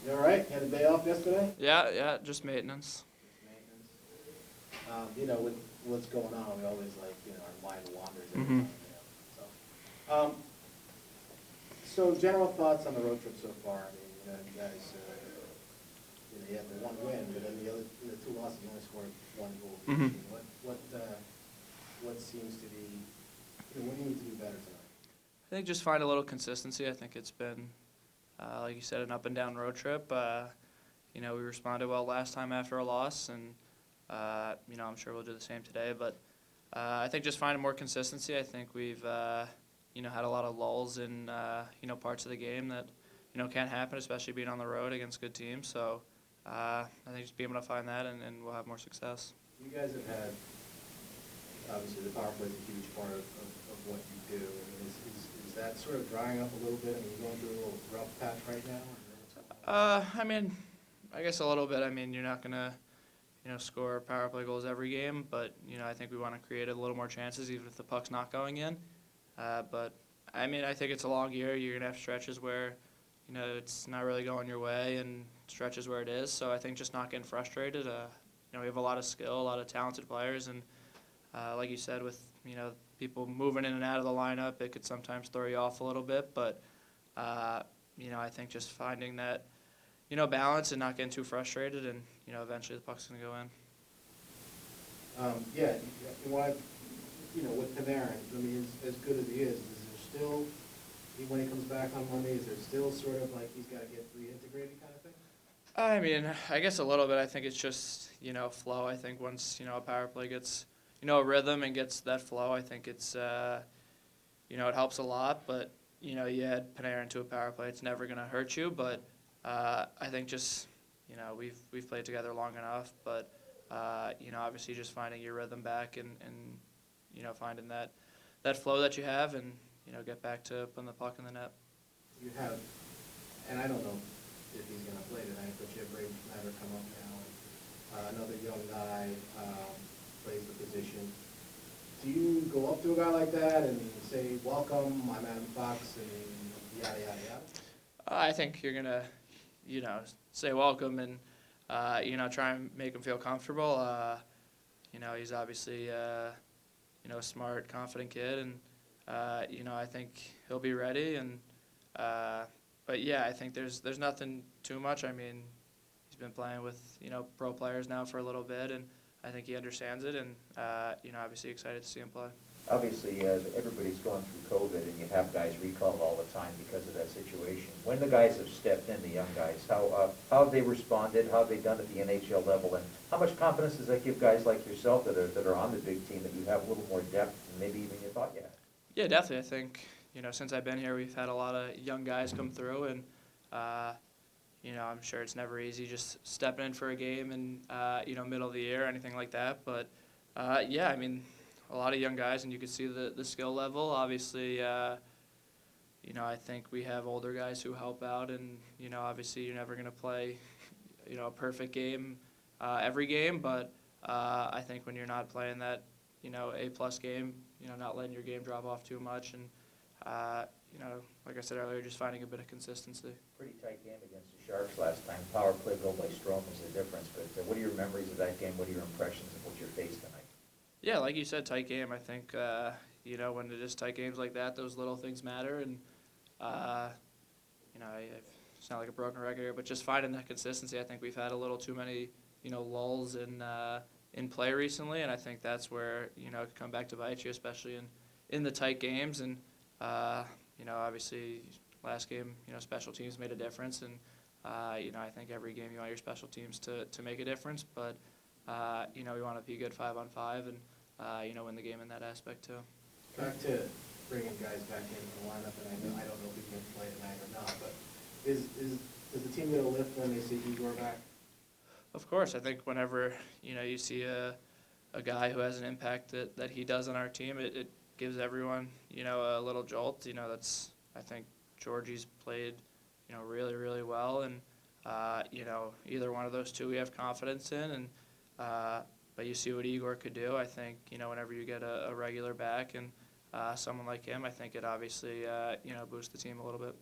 You all right? Had a day off yesterday? Yeah, just maintenance. Maintenance. With what's going on, we always our mind wanders every hmm time. So general thoughts on the road trip so far. I mean, you guys, you had the one win, but then the two losses, you only scored one goal. hmm What seems to be, what do you need to do better tonight? I think just find a little consistency. I think it's been, like you said, an up and down road trip. We responded well last time after a loss, and I'm sure we'll do the same today. But I think just finding more consistency. I think we've, had a lot of lulls in, parts of the game that, can't happen, especially being on the road against good teams. So I think just being able to find that, and we'll have more success. You guys have had, obviously, the power play is a huge part of what you do. I mean, is that sort of drying up a little bit? I mean, you're going through a little rough patch right now? I guess a little bit. I mean, you're not gonna, score power play goals every game, but I think we want to create a little more chances, even if the puck's not going in. But I think it's a long year. You're gonna have stretches where, it's not really going your way, and stretches where it is. So I think just not getting frustrated. We have a lot of skill, a lot of talented players, and like you said, with people moving in and out of the lineup, it could sometimes throw you off a little bit. But I think just finding that balance and not getting too frustrated, and eventually the puck's gonna go in. Yeah, with Panarin, I mean, as good as he is there still, when he comes back on Monday, is there still sort of like he's got to get reintegrated kind of thing? I guess a little bit. I think it's just flow. I think once a power play gets a rhythm and gets that flow, I think it's it helps a lot. But you add Panarin to a power play, it's never gonna hurt you. But I think just we've played together long enough. But obviously just finding your rhythm back, and finding that flow that you have, and get back to putting the puck in the net. You have, and I don't know if he's going to play tonight, but you have Ray Matter come up now, and another young guy plays the position. Do you go up to a guy like that and say, welcome, I'm Adam Fox, and yada, yada, yada? I think you're gonna, say welcome, and try and make him feel comfortable. He's obviously a smart, confident kid, and I think he'll be ready. And but yeah, I think there's nothing too much. I mean, he's been playing with pro players now for a little bit, and I think he understands it, and obviously excited to see him play. Obviously, everybody's going through COVID, and you have guys recalled all the time because of that situation. When the guys have stepped in, the young guys, how have they responded? How have they done at the NHL level? And how much confidence does that give guys like yourself that are on the big team, that you have a little more depth than maybe even you thought you had? Yeah, definitely. I think since I've been here, we've had a lot of young guys come through, and I'm sure it's never easy just stepping in for a game in middle of the year or anything like that. But yeah, I mean, a lot of young guys, and you can see the skill level. Obviously, I think we have older guys who help out, and obviously you're never going to play a perfect game every game, but I think when you're not playing that A+ game, not letting your game drop off too much, and like I said earlier, just finding a bit of consistency. Pretty tight game against the Sharks last time. Power play goal by Strome was the difference. But what are your memories of that game? What are your impressions of what you faced tonight? Yeah, like you said, tight game. I think when it is tight games like that, those little things matter, and I sound like a broken record here, but just finding that consistency. I think we've had a little too many lulls in play recently, and I think that's where it can come back to bite you, especially in the tight games. And obviously last game special teams made a difference, and I think every game you want your special teams to make a difference, but we want to be good 5-on-5, and win the game in that aspect too. Back to bringing guys back into the lineup, and I don't know if he's going to play tonight or not, but does the team get a lift when they see Igor back? Of course, I think whenever you see a guy who has an impact that he does on our team, it gives everyone a little jolt. That's, I think Georgie's played really, really well, and either one of those two we have confidence in, and but you see what Igor could do. I think whenever you get a regular back and someone like him, I think it obviously boosts the team a little bit.